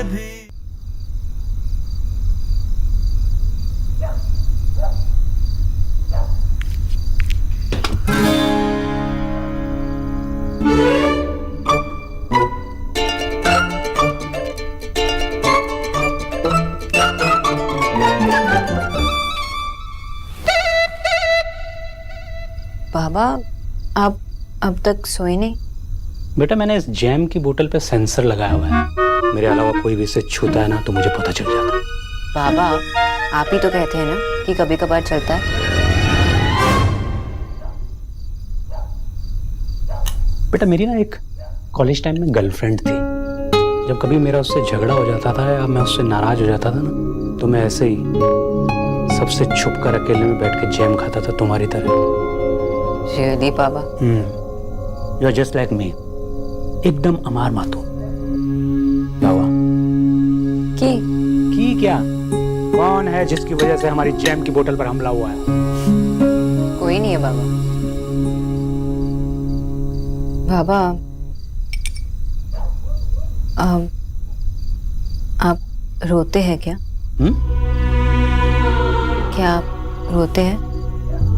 भी। बाबा, आप अब तक सोए नहीं? बेटा, मैंने इस जैम की बोतल पे सेंसर लगाया हुआ है। मेरे अलावा कोई भी इसे छूता है ना तो मुझे पता चल जाता है। बाबा, आप ही तो कहते हैं ना कि कभी कभार चलता है। बेटा, मेरी ना एक कॉलेज टाइम में गर्लफ्रेंड थी। जब कभी मेरा उससे झगड़ा हो जाता था या मैं उससे नाराज हो जाता था ना, तो मैं ऐसे ही सबसे छुप कर अकेले में बैठ के जैम खाता था, तुम्हारी तरह। रियली बाबा? You are just like me, एकदम अमार मातो। बाबा की क्या? कौन है जिसकी वजह से हमारी जैम की बोतल पर हमला हुआ है? कोई नहीं है बाबा। बाबा, आप रोते हैं क्या? क्या आप रोते हैं?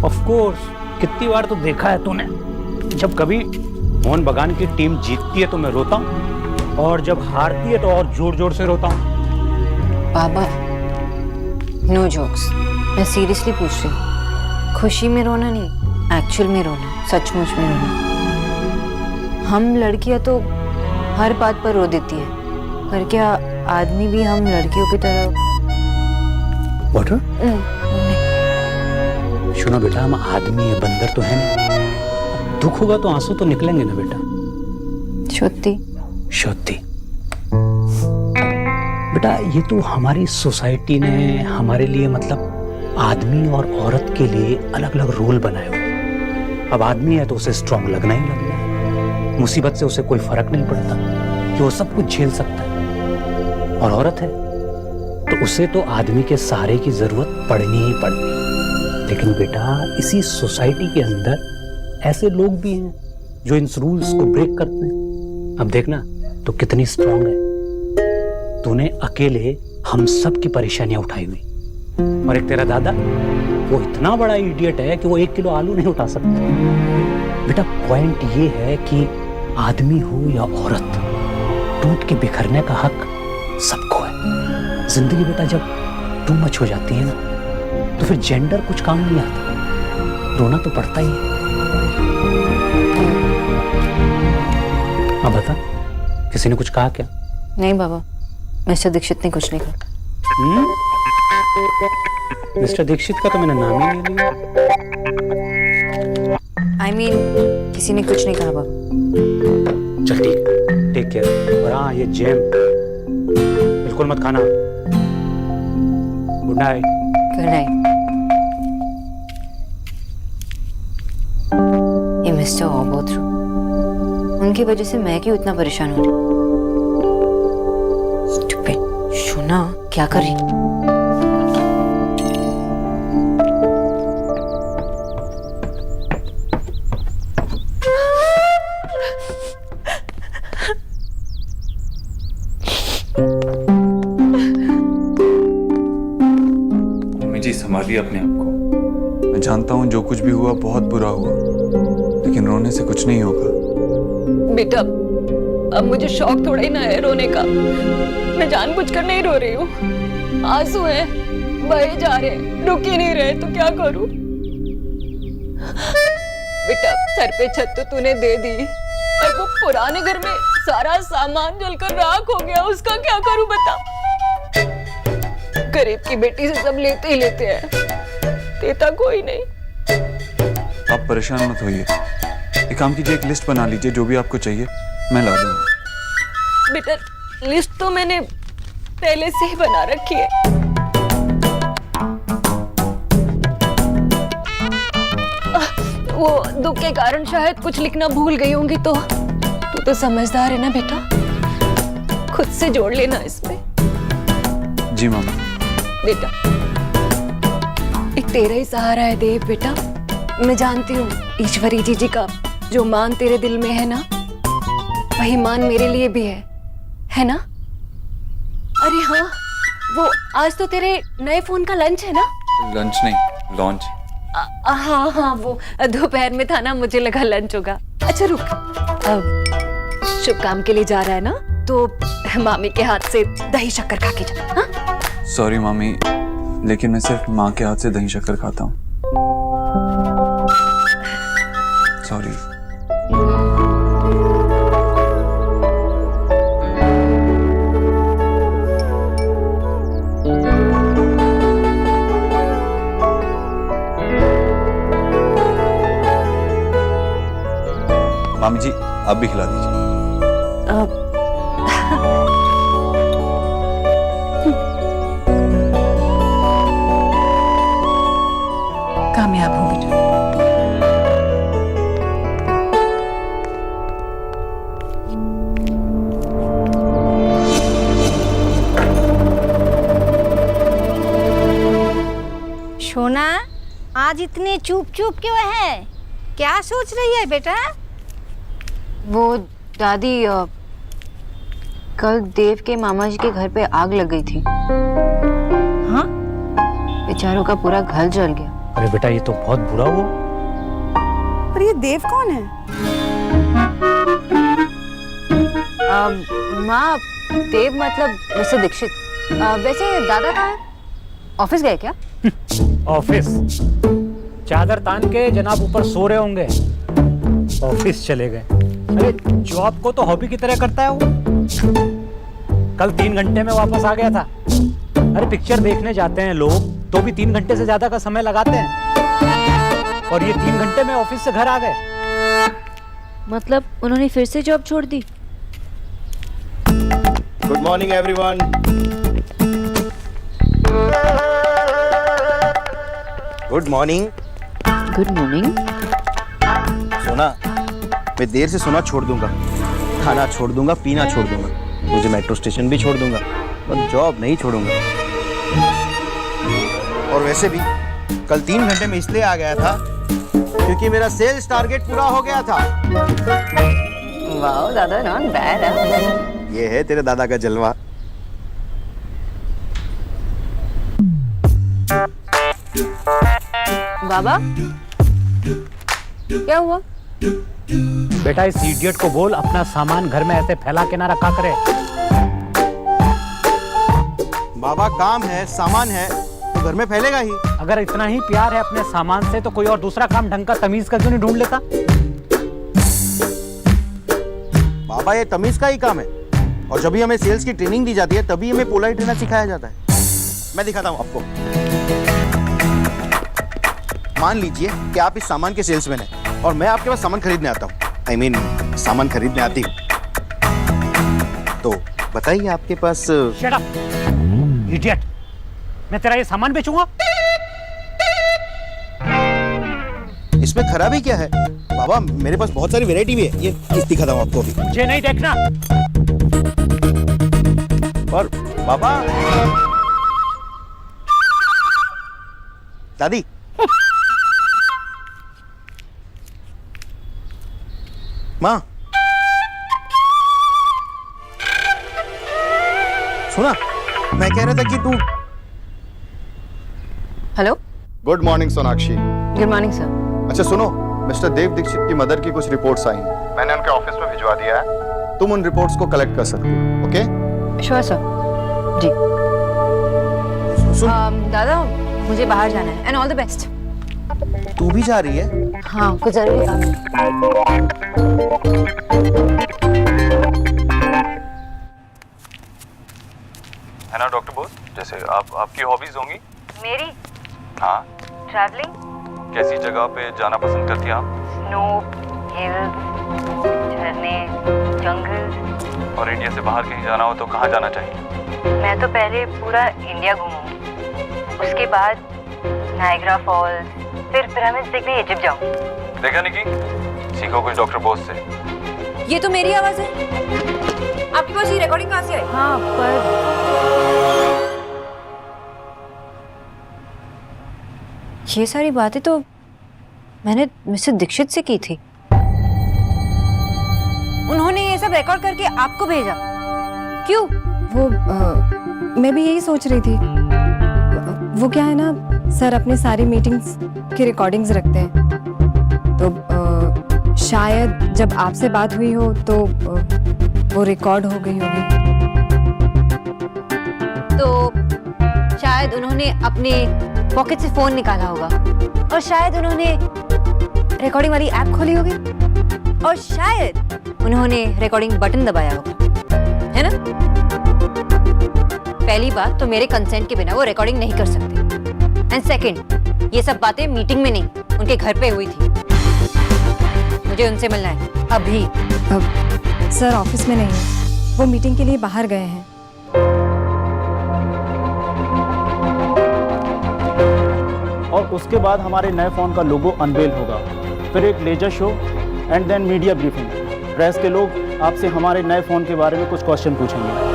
ऑफ कोर्स, कितनी बार तो देखा है तूने। जब कभी मोहन बगान की टीम जीतती है तो मैं रोता हूँ, और जब हारती है तो और जोर जोर से रोता हूँ। बाबा, नो जोक्स, मैं सीरियसली पूछ रही हूँ। खुशी में रोना नहीं, एक्चुअल में रोना, सचमुच में रोना। हम लड़कियां तो हर बात पर रो देती है, पर क्या आदमी भी हम लड़कियों की तरह? वाटर? सुनो बेटा, हम आदमी है, बंदर तो है नहीं। दुख होगा तो आंसू तो निकलेंगे ना बेटा। सत्ती सत्ती बेटा, ये तो हमारी सोसाइटी ने हमारे लिए, मतलब आदमी और औरत के लिए अलग अलग रोल बनाए हुए। अब आदमी है तो उसे स्ट्रांग लगना ही लगना है। मुसीबत से उसे कोई फर्क नहीं पड़ता कि वो सब कुछ झेल सकता है। और औरत है तो उसे तो आदमी के सहारे की जरूरत पड़नी ही पड़नी। लेकिन बेटा, इसी सोसाइटी के अंदर ऐसे लोग भी हैं जो इन रूल्स को ब्रेक करते हैं। अब देखना तो कितनी स्ट्रांग है। तूने अकेले हम सब की परेशानियां उठाई हुई, और एक तेरा दादा, वो इतना बड़ा इडियट है कि वो 1 किलो आलू नहीं उठा सकता। बेटा, पॉइंट ये है कि आदमी हो या औरत, टूट के बिखरने का हक सबको है। जिंदगी बेटा जब टू मच हो जाती है ना, तो फिर जेंडर कुछ काम नहीं आता, रोना तो पड़ता ही है। अब बता, किसी ने कुछ कहा क्या? नहीं बाबा, मिस्टर दीक्षित ने कुछ नहीं कहा। मिस्टर दीक्षित का तो मैंने नाम ही नहीं लिया। I mean, किसी ने कुछ नहीं कहा बाबा। चल ठीक है, टेक केयर। और हाँ, ये जैम बिल्कुल मत खाना। Good night. Good night. ये मिस्टर ऑबोथ्रो, उनकी वजह से मैं क्यों इतना परेशान हो रही? स्टूपिड। शुना क्या कर रही? मम्मी जी, संभालिए अपने आप को। मैं जानता हूँ जो कुछ भी हुआ बहुत बुरा हुआ, लेकिन रोने से कुछ नहीं होगा। बेटा, अब मुझे शौक थोड़ा ही ना है रोने का। मैं जानबूझकर नहीं रो रही हूँ। आंसू हैं, बहे जा रहे हैं, रुक ही नहीं रहे, तो क्या करूँ? बेटा, सर पे छत तो तूने दे दी, और वो पुराने घर में सारा सामान जलकर राख हो गया, उसका क्या करूँ बता? गरीब की बेटी से सब लेते ही लेते हैं, देता कोई नहीं। आप परेशान मत होइए। एक काम कीजिए, एक लिस्ट बना लीजिए, जो भी आपको चाहिए मैं ला दूंगा। बेटा, लिस्ट तो मैंने पहले से ही बना रखी है। वो दुख के कारण शायद कुछ लिखना भूल गई होंगी, तो तू तो समझदार है ना बेटा, खुद से जोड़ लेना इसमें। जी मामा। बेटा, एक तेरा ही सहारा है देव। बेटा, मैं जानती हूँ ईश्वरी जी का जो मान तेरे दिल में है ना, वही मान मेरे लिए भी है ना? अरे हाँ, वो आज तो तेरे नए फोन का लंच है ना? लंच नहीं, लॉन्च। हाँ हाँ, वो दोपहर में था ना, मुझे लगा लंच होगा। अच्छा रुक, शुभ काम के लिए जा रहा है ना, तो मामी के हाथ से दही शक्कर खा के जा। हाँ? सॉरी मामी, लेकिन मैं सिर्फ माँ के हाथ से दही शक्कर खाता हूँ। सॉरी। मामी जी, आप भी खिला दीजिए। कामयाब हो बेटा। सोना, आज इतनी चुप चुप क्यों है? क्या सोच रही है बेटा? वो दादी कल देव के मामा जी के घर पे आग लग गई थी। हाँ? बेचारों का पूरा घर जल गया। अरे बेटा ये तो बहुत बुरा हुआ। पर ये देव कौन है? माँ, देव मतलब मिस्टर दीक्षित। वैसे दादा कहाँ है? ऑफिस गए क्या? ऑफिस चादर तान के जनाब ऊपर सो रहे होंगे, ऑफिस चले गए। अरे जॉब को तो हॉबी की तरह करता है वो। कल 3 घंटे में वापस आ गया था। अरे पिक्चर देखने जाते हैं लोग तो भी 3 घंटे से ज्यादा का समय लगाते हैं, और ये 3 घंटे में ऑफिस से घर आ गए। मतलब उन्होंने फिर से जॉब छोड़ दी? Good morning everyone. Good morning. Good morning. Sona, मैं देर से सोना छोड़ दूंगा, खाना छोड़ दूंगा, पीना छोड़ दूंगा, मुझे मेट्रो स्टेशन भी छोड़ दूंगा, पर जॉब नहीं छोड़ूंगा। और वैसे भी कल 3 घंटे में इसलिए आ गया था क्योंकि मेरा सेल्स टारगेट पूरा हो गया था। वाओ दादा, नॉट बैड। ये है तेरे दादा का जलवा। बाबा, क्या हुआ? बेटा इस इडियट को बोल अपना सामान घर में ऐसे फैला के ना रखा करे। बाबा काम है, सामान है तो घर में फैलेगा ही। अगर इतना ही प्यार है अपने सामान से तो कोई और दूसरा काम ढंग का तमीज का क्यों नहीं ढूंढ लेता? बाबा ये तमीज का ही काम है, और जब भी हमें सेल्स की ट्रेनिंग दी जाती है तभी हमें पोलाइट रहना सिखाया जाता है। मैं दिखाता हूँ आपको। मान लीजिए कि आप इस सामान के सेल्समैन हैं और मैं आपके पास सामान खरीदने आता हूँ। I mean, सामान खरीदने आती हूँ। तो बताइए आपके पास। Shut up, idiot! मैं तेरा ये सामान बेचूंगा? इसमें खराबी क्या है बाबा? मेरे पास बहुत सारी वैरायटी भी है। ये दिखाता हूँ आपको अभी। मुझे नहीं देखना। और बाबा, दादी, माँ, सुना, मैं कह रहा था कि तू। Hello. Good morning Sonakshi. Good morning sir. अच्छा सुनो, मिस्टर देव दीक्षित की मदर की कुछ रिपोर्ट्स आई हैं, मैंने उनके ऑफिस में भिजवा दिया है। तुम उन रिपोर्ट्स को कलेक्ट कर सकते हो, ओके? Sure sir. जी। दादा, मुझे बाहर जाना है, एंड ऑल द बेस्ट। तू भी जा रही है? हाँ, कुछ जरूरी काम है। है ना डॉक्टर बोस? जैसे आपकी हॉबीज होंगी। मेरी हाँ। ट्रैवलिंग, कैसी जगह पे जाना पसंद करती हैं आप? स्नो, हिल्स, झरने, जंगल। और इंडिया से बाहर कहीं जाना हो तो कहाँ जाना चाहिए? मैं तो पहले पूरा इंडिया घूमूंगी, उसके बाद नायग्रा फॉल्स, फिर पिरामिड्स देखने इजिप्ट जाऊं। देखा निकी, सीखो कुछ डॉक्टर बोस से। ये तो मेरी आवाज है। आपके पास ये रिकॉर्डिंग कहाँ से आई? हाँ, पर ये सारी बातें तो मैंने मिस्टर दीक्षित से की थी। उन्होंने ये सब रिकॉर्ड करके आपको भेजा। क्यों? वो मैं भी यही सोच रही थी। वो क्या है ना, सर अपने सारी मीटिंग्स की रिकॉर्डिंग्स रखते हैं, तो शायद जब आपसे बात हुई हो तो वो रिकॉर्ड हो गई होगी। तो शायद उन्होंने अपने पॉकेट से फोन निकाला होगा, और शायद उन्होंने रिकॉर्डिंग वाली ऐप खोली होगी, और शायद उन्होंने रिकॉर्डिंग बटन दबाया होगा, है ना? पहली बात तो मेरे कंसेंट के बिना वो रिकॉर्डिंग नहीं कर सकते, एंड सेकंड ये सब बातें मीटिंग में नहीं, उनके घर पे हुई थी। मुझे उनसे मिलना है अभी। सर ऑफिस में नहीं है, वो मीटिंग के लिए बाहर गए हैं। और उसके बाद हमारे नए फ़ोन का लोगो अनवेल होगा, फिर एक laser show and then media briefing. Press के लोग आपसे हमारे नए फ़ोन के बारे में कुछ क्वेश्चन पूछेंगे।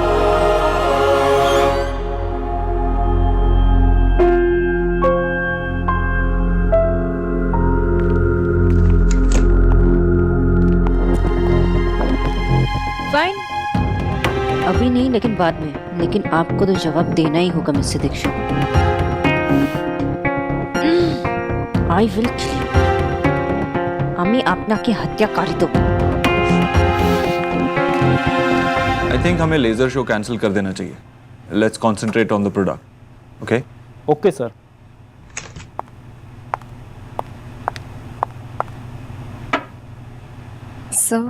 फाइन, अभी नहीं लेकिन बाद में, लेकिन आपको तो जवाब देना ही होगा mister Dixit. I will kill you. আমি আপনাকে হত্যাকারী দেব। आई थिंक हमें लेजर शो कैंसिल कर देना चाहिए। Let's concentrate on the product. Okay okay sir. Sir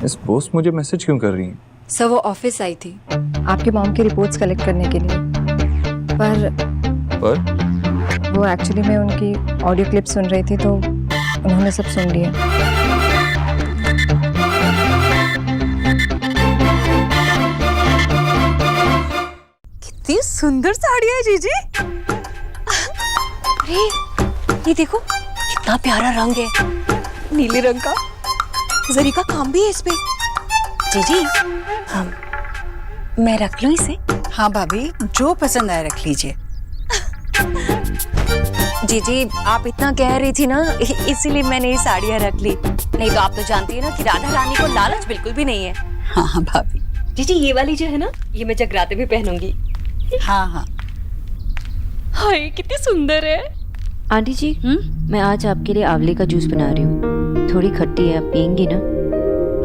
इस बॉस मुझे मैसेज क्यों कर रही है? सर वो ऑफिस आई थी आपके मॉम की रिपोर्ट्स कलेक्ट करने के लिए, पर वो एक्चुअली मैं उनकी ऑडियो क्लिप सुन रही थी तो उन्होंने सब सुन लिया। कितनी सुंदर साड़ी है जीजी। अरे ये देखो कितना प्यारा रंग है, नीले रंग का, जरी का काम भी है इस पे। जीजी हम मैं रख लूं इसे? हाँ भाभी, जो पसंद आए रख लीजिए। जीजी आप इतना कह रही थी ना, इसीलिए मैंने ये साड़ियाँ रख ली, नहीं तो आप तो जानती है ना कि राधा रानी को लालच बिल्कुल भी नहीं है। हाँ हाँ भाभी। जीजी ये वाली जो है ना, ये मैं जगराते भी पहनूंगी। हाँ हाँ। हाय कितनी सुंदर है। आंटी जी मैं आज आपके लिए आंवले का जूस बना रही हूँ, थोड़ी खट्टी है, आप पियेंगी ना?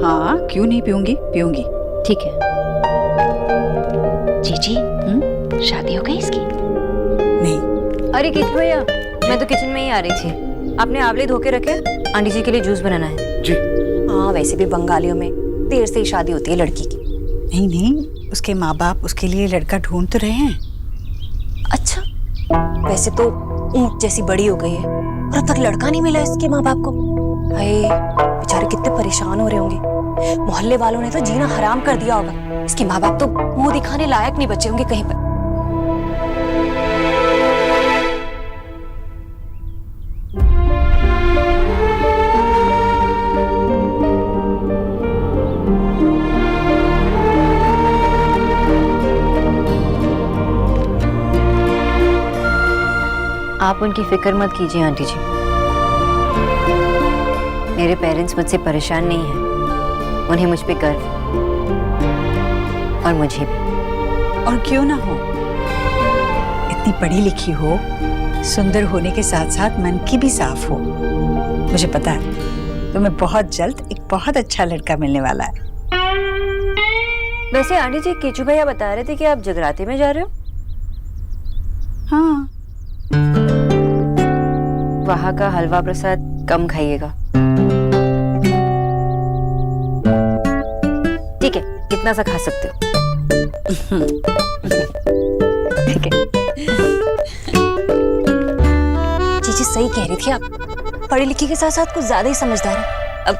हाँ क्यों नहीं पीऊंगी, पीऊंगी। ठीक है। जीजी शादी हो गई इसकी? नहीं। अरे किचन भैया, मैं तो किचन में ही आ रही थी। आपने आंवले धो के रखे, आंटी जी के लिए जूस बनाना है। जी। हाँ वैसे भी बंगालियों में देर से ही शादी होती है लड़की की। नहीं नहीं, उसके माँ बाप उसके लिए लड़का ढूंढ तो रहे हैं। अच्छा, वैसे तो ऊंट जैसी बड़ी हो गई है और अब तक लड़का नहीं मिला इसके माँ बाप को। हाय बेचारे कितने परेशान हो रहे होंगे, मोहल्ले वालों ने तो जीना हराम कर दिया होगा। इसके माँ बाप तो मुंह दिखाने लायक नहीं बचे होंगे कहीं पर। आप उनकी फिक्र मत कीजिए आंटी जी, मेरे पेरेंट्स मुझसे परेशान नहीं हैं, उन्हें मुझ पे गर्व और मुझे भी। और क्यों ना हो, इतनी पढ़ी लिखी हो, सुंदर होने के साथ साथ मन की भी साफ हो। मुझे पता है तुम्हें बहुत जल्द एक बहुत अच्छा लड़का मिलने वाला है। वैसे आंटी जी केचू भैया बता रहे थे कि आप जगराते में जा रहे हो? हाँ। वहाँ का हलवा प्रसाद कम खाइएगा। ठीक है, कितना सा खा सकते हो? ठीक है। जीजी सही कह रही थी आप, पढ़ी लिखी के साथ साथ कुछ ज्यादा ही समझदार है। अब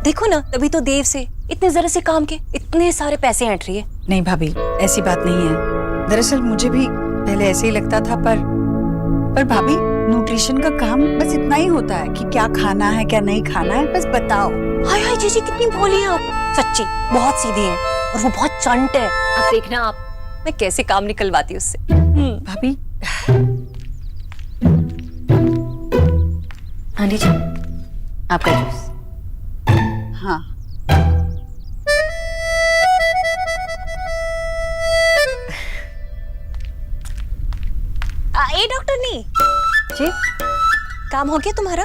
देखो ना, तभी तो देव से इतने जरा से काम के इतने सारे पैसे ऐंठ रही है। नहीं भाभी, ऐसी बात नहीं है। दरअसल मुझे भी पहले ऐसे ही लगता था, पर भाभी न्यूट्रिशन का काम बस इतना ही होता है कि क्या खाना है क्या नहीं खाना है, बस बताओ। हाय हाय जीजी कितनी भोली हैं आप, सच्ची बहुत सीधी हैं और वो बहुत चंट है। आप देखना आप, मैं कैसे काम निकलवाती उससे। भाभी आंटी जी आपका जूस। हाँ जी काम हो गया तुम्हारा?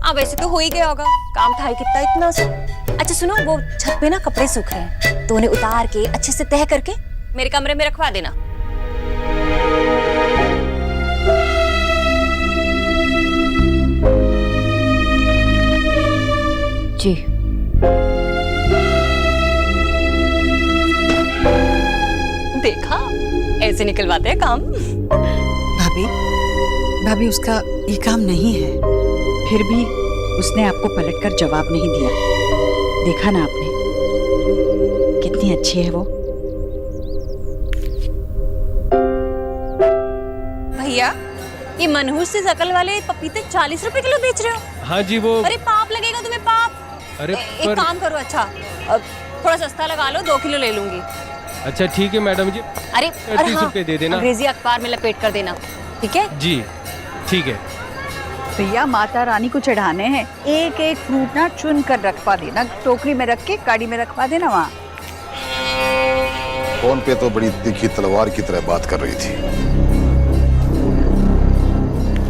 हाँ वैसे तो हो ही गया होगा, काम था ही कितना इतना सा। अच्छा सुनो, वो छत पे ना कपड़े सूख रहे हैं, तो उन्हें उतार के अच्छे से तह करके मेरे कमरे में रखवा देना। जी। देखा, ऐसे निकलवाते हैं काम। भाभी, भाभी उसका ये काम नहीं है, फिर भी उसने आपको पलटकर जवाब नहीं दिया। देखा ना आपने कितनी अच्छी है वो। भैया, ये मनहूस से शकल वाले पपीते 40 रुपए किलो बेच रहे हो? हाँ जी वो। अरे पाप लगेगा तुम्हें, पाप। अरे एक काम करो, अच्छा थोड़ा सस्ता लगा लो, 2 किलो ले लूंगी। अच्छा ठीक है मैडम जी। अरे 30 रुपए दे देना। अंग्रेजी अखबार में लपेट कर देना, ठीक है? जी ठीक है। भैया माता रानी को चढ़ाने हैं, एक एक फ्रूट ना चुन कर रखवा देना, टोकरी में रख के गाड़ी में रखवा देना वहाँ। फोन पे तो बड़ी तीखी तलवार की तरह बात कर रही थी।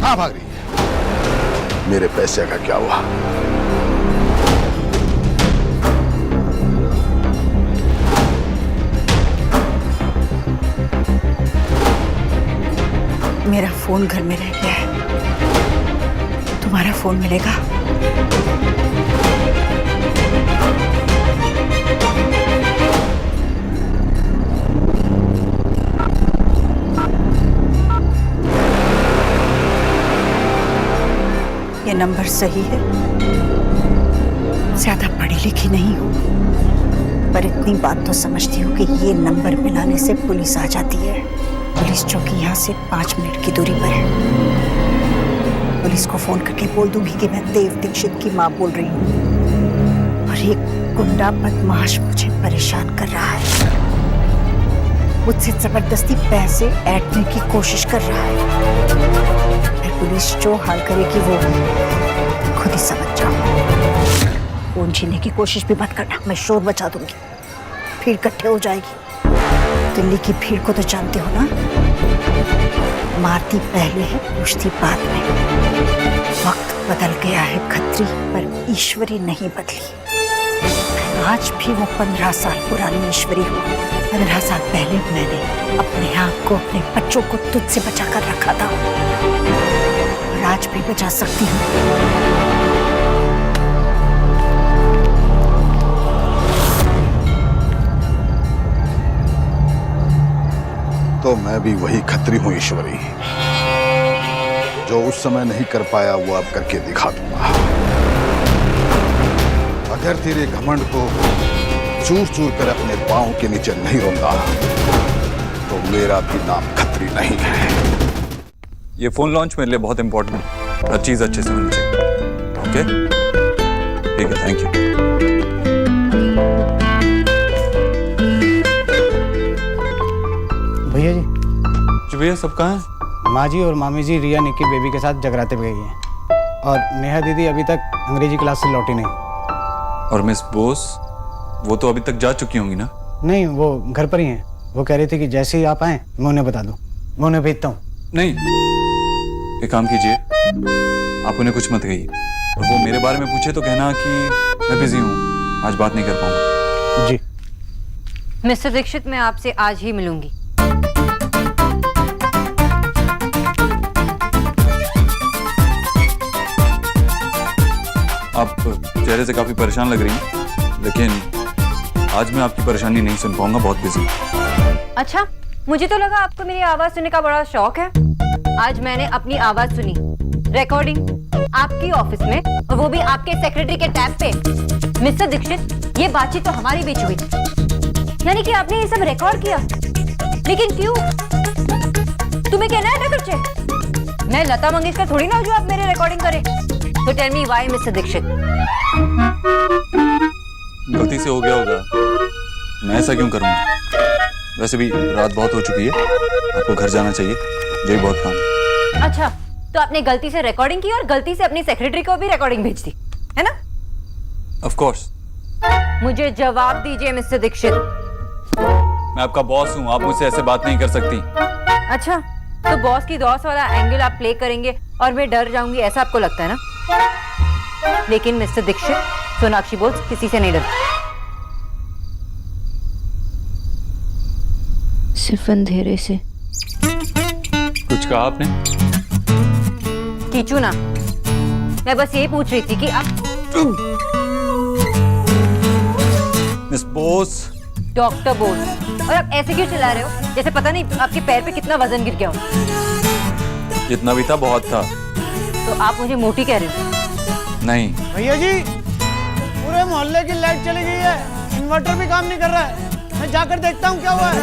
हाँ भाग रही है। मेरे पैसे का क्या हुआ? मेरा फोन घर में रह गया है, तुम्हारा फोन मिलेगा? ये नंबर सही है, ज्यादा पढ़ी लिखी नहीं हूँ, पर इतनी बात तो समझती हूँ कि ये नंबर मिलाने से पुलिस आ जाती है। पुलिस चौकी यहाँ से 5 मिनट की दूरी पर है। पुलिस को फोन करके बोल दूंगी कि मैं देव दीक्षित की माँ बोल रही हूँ और ये गुंडा बदमाश मुझे परेशान कर रहा है, मुझसे जबरदस्ती पैसे ऐंठने की कोशिश कर रहा है। फिर पुलिस जो हाल करेगी वो खुद ही समझ जाओ। फोन छीनने की कोशिश भी मत करना, मैं शोर मचा दूंगी, भीड़ इकट्ठे हो जाएगी। दिल्ली की भीड़ को तो जानते हो ना, मारती पहले है पूछती बाद में। वक्त बदल गया है खत्री, पर ईश्वरी नहीं बदली। आज भी वो 15 साल पुरानी ईश्वरी हूँ। 15 साल पहले मैंने अपने आप को, अपने बच्चों को तुझसे बचा कर रखा था और आज भी बचा सकती हूँ। तो मैं भी वही खत्री हूं ईश्वरी, जो उस समय नहीं कर पाया वो अब करके दिखा दूंगा। अगर तेरे घमंड को चूर चूर कर अपने पांव के नीचे नहीं रौंदा तो मेरा भी नाम खत्री नहीं है। ये फोन लॉन्च मेरे लिए बहुत इंपॉर्टेंट है, हर चीज अच्छे से होनी चाहिए। ओके ठीक है, थैंक यू। भैया जी। जी भैया, सब कहाँ हैं? माँ जी और मामी जी रिया निक्की बेबी के साथ जगराते पे गई हैं और नेहा दीदी अभी तक अंग्रेजी क्लास से लौटी नहीं। और मिस बोस, वो तो अभी तक जा चुकी होंगी ना? नहीं, वो घर पर ही हैं। वो कह रही थी कि जैसे ही आप आए मैं उन्हें बता दूं, मैं उन्हें भेजता हूँ। नहीं, एक काम कीजिए, आप उन्हें कुछ मत कहिए, और वो मेरे बारे में पूछे तो कहना कि मैं बिजी हूँ, आज बात नहीं कर पाऊंगा। जी। मिस्टर दीक्षित, मैं आपसे आज ही मिलूंगी। आप चेहरे से काफी परेशान लग रही हैं, लेकिन आज मैं आपकी परेशानी नहीं सुन पाऊंगा, बहुत बिजी हूं। अच्छा, मुझे तो लगा आपको मेरी आवाज सुनने का बड़ा शौक है। आज मैंने अपनी आवाज सुनी, रिकॉर्डिंग आपकी ऑफिस में, और वो भी आपके सेक्रेटरी के टैब पे। मिस्टर दीक्षित, ये बातचीत तो हमारी बीच हुई, यानी कि आपने ये सब रिकॉर्ड किया, लेकिन क्यों? तुम्हें कहना है ना कुछ? मैं लता मंगेशकर थोड़ी ना हूं जो आप मेरे रिकॉर्डिंग करें। तो tell me why mister Dixit? गलती से हो गया होगा, मैं ऐसा क्यों करूंगा? वैसे भी रात बहुत हो चुकी है, आपको घर जाना चाहिए, मुझे बहुत काम है। अच्छा, तो आपने गलती से रिकॉर्डिंग की और गलती से अपनी सेक्रेटरी को भी रिकॉर्डिंग भेज दी, है ना? Of course. मुझे जवाब दीजिए मिस्टर दीक्षित। मैं आपका बॉस हूँ, आप मुझसे ऐसे बात नहीं कर सकती। अच्छा, तो बॉस की दौस वाला एंगल आप प्ले करेंगे और मैं डर जाऊंगी ऐसा आपको लगता है ना? लेकिन मिस्टर दीक्षित, सोनाक्षी बोल किसी से नहीं डरती, सिर्फ अंधेरे से। कुछ कहा आपने? कीचू ना, मैं बस यही पूछ रही थी कि आप मिस बोस। डॉक्टर बोस, और आप ऐसे क्यों चिल्ला रहे हो जैसे पता नहीं आपके पैर पे कितना वजन गिर गया हो? जितना भी था बहुत था। तो आप मुझे मोटी कह रहे हो? नहीं। भैया जी, पूरे मोहल्ले की लाइट चली गई है, इन्वर्टर भी काम नहीं कर रहा है। मैं जाकर देखता हूँ क्या हुआ है।